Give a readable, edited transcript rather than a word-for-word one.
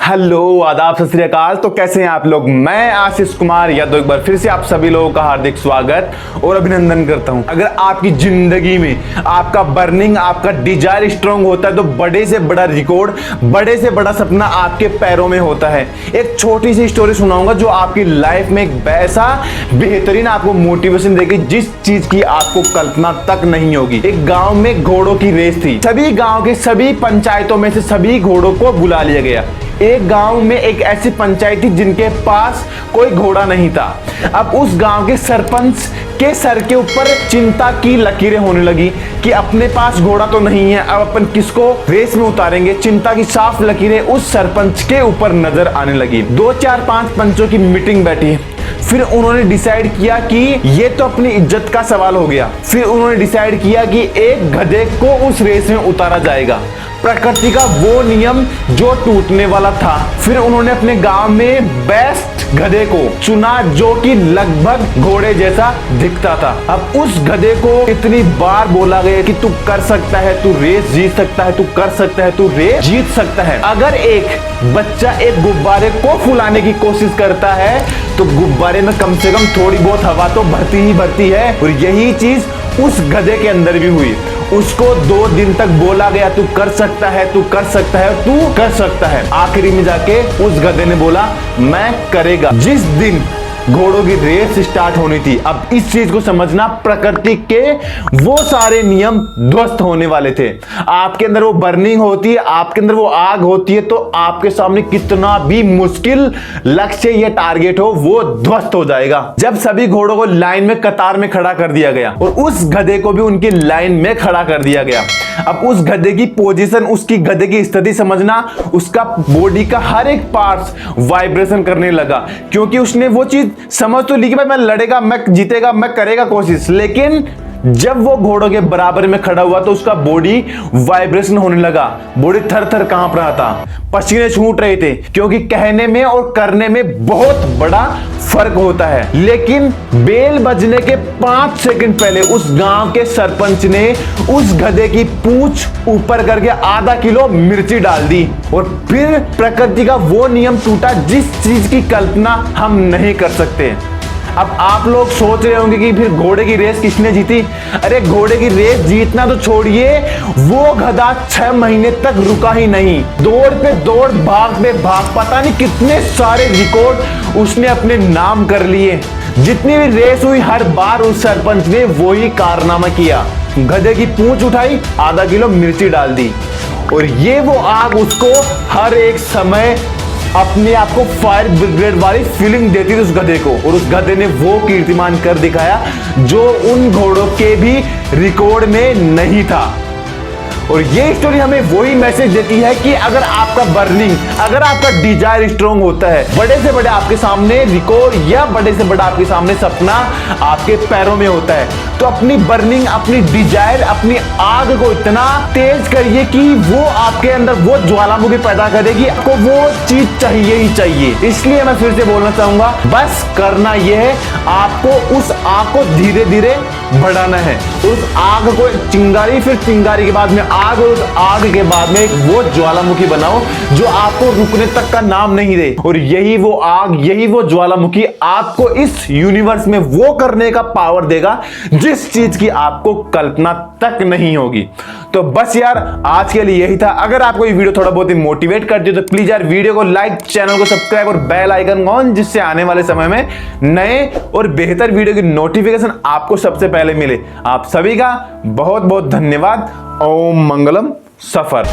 Hello, आदाब, सत श्री अकाल। तो कैसे हैं आप लोग? मैं आशीष कुमार यादव एक बार फिर से आप सभी लोगों का हार्दिक स्वागत और अभिनंदन करता हूं। अगर आपकी जिंदगी में आपका बर्निंग, आपका डिजायर स्ट्रांग होता है तो बड़े से बड़ा रिकॉर्ड, बड़े से बड़ा सपना आपके पैरों में होता है। एक छोटी सी स्टोरी सुनाऊंगा जो आपकी लाइफ में एक ऐसा बेहतरीन आपको मोटिवेशन देगी जिस चीज की आपको कल्पना तक नहीं होगी। एक गाँव में घोड़ों की रेस थी। सभी गाँव के सभी पंचायतों में से सभी घोड़ों को बुला लिया गया। एक गांव में एक ऐसी पंचायत थी जिनके पास कोई घोड़ा नहीं था। अब उस गांव के सरपंच के सर के ऊपर चिंता की लकीरें होने लगी कि अपने पास घोड़ा तो नहीं है, अब अपन किसको रेस में उतारेंगे। चिंता की साफ लकीरें उस सरपंच के ऊपर नजर आने लगी। 2 4 5 पंचों की मीटिंग बैठी। फिर उन्होंने डिसाइड किया कि ये तो अपनी इज्जत का सवाल हो गया। फिर उन्होंने डिसाइड किया कि एक गधे को उस रेस में उतारा जाएगा, प्रकृति का वो नियम जो टूटने वाला था। फिर उन्होंने अपने गांव में बेस्ट गधे को चुना जो कि लगभग घोड़े जैसा दिखता था। अब उस गधे को इतनी बार बोला गया कि तू कर सकता है, तू रेस जीत सकता है, तू कर सकता है, तू रेस जीत सकता है। अगर एक बच्चा एक गुब्बारे को फुलाने की कोशिश करता है तो गुब्बारे में कम से कम थोड़ी बहुत हवा तो भरती ही भरती है। और यही चीज उस गधे के अंदर भी हुई। उसको 2 दिन तक बोला गया तू कर सकता है, तू कर सकता है, तू कर सकता है। आखिरी में जाके उस गधे ने बोला मैं करेगा। जिस दिन घोड़ों की रेस स्टार्ट होनी थी, अब इस चीज को समझना, प्रकृति के वो सारे नियम ध्वस्त होने वाले थे। आपके अंदर वो बर्निंग होती है, आपके अंदर वो आग होती है, तो आपके सामने कितना भी मुश्किल लक्ष्य या टारगेट हो वो ध्वस्त हो जाएगा। जब सभी घोड़ों को लाइन में कतार में खड़ा कर दिया गया और उस गधे को भी उनकी लाइन में खड़ा कर दिया गया। अब उस गधे की पोजीशन, उसकी गधे की स्थिति समझना, उसका बॉडी का हर एक पार्ट्स वाइब्रेशन करने लगा, क्योंकि उसने वो चीज समझ तो ली कि भाई मैं लड़ेगा, मैं जीतेगा, मैं करेगा कोशिश। लेकिन जब वो घोड़ों के बराबर में खड़ा हुआ तो उसका बॉडी वाइब्रेशन होने लगा। बॉडी थर थर कांप रहा था, पसीने छूट रहे थे, क्योंकि कहने में और करने में बहुत बड़ा फर्क होता है। लेकिन बेल बजने के 5 सेकंड पहले उस गांव के सरपंच ने उस गधे की पूंछ ऊपर करके आधा किलो मिर्ची डाल दी और फिर प्रकृति का वो नियम टूटा जिस चीज की कल्पना हम नहीं कर सकते। अब आप लोग सोच रहे होंगे कि फिर घोड़े की रेस किसने जीती? अरे घोड़े की रेस जीतना तो छोड़िए, वो गधा 6 महीने तक रुका ही नहीं। दौड़ पे दौड़, भाग पे भाग, पता नहीं कितने सारे रिकॉर्ड उसने अपने नाम कर लिए। जितनी भी रेस हुई हर बार उस सरपंच ने वही कारनामा किया। गधे की पूंछ उठाई, आधा किलो मिर्ची डाल दी और ये वो आग उसको हर एक समय अपने आप को फायर ब्रिगेड वाली फीलिंग देती थी उस गधे को। और उस गधे ने वो कीर्तिमान कर दिखाया जो उन घोड़ों के भी रिकॉर्ड में नहीं था। और ये स्टोरी हमें वही मैसेज देती है कि अगर आपका बर्निंग, अगर आपका डिजायर स्ट्रांग होता है, बड़े से बड़े आपके सामने रिकॉर्ड या बड़े से बड़ा आपके सामने सपना आपके पैरों में होता है, तो अपनी बर्निंग, अपनी डिजायर, अपनी आग को इतना तेज करिए कि वो आपके अंदर वो ज्वालामुखी पैदा करेगी। आपको वो चीज चाहिए ही चाहिए। इसलिए मैं फिर से बोलना चाहूंगा, बस करना यह है, आपको उस आग को धीरे धीरे बढ़ाना है। उस आग को चिंगारी, फिर चिंगारी के बाद में आग, और उस आग के बाद में एक वो ज्वालामुखी बनाओ जो आपको रुकने तक का नाम नहीं दे। और यही वो आग, यही वो ज्वालामुखी आपको इस यूनिवर्स में वो करने का पावर देगा जिस चीज की आपको कल्पना तक नहीं होगी। तो बस यार, आज के लिए यही था। अगर आपको ये वीडियो थोड़ा बहुत ही मोटिवेट करती है तो प्लीज यार वीडियो को लाइक, चैनल को सब्सक्राइब और बेल आइकन ऑन, जिससे आने वाले समय में नए और बेहतर वीडियो की नोटिफिकेशन आपको सबसे पहले मिले। आप सभी का बहुत बहुत धन्यवाद। ओम मंगलम सफर।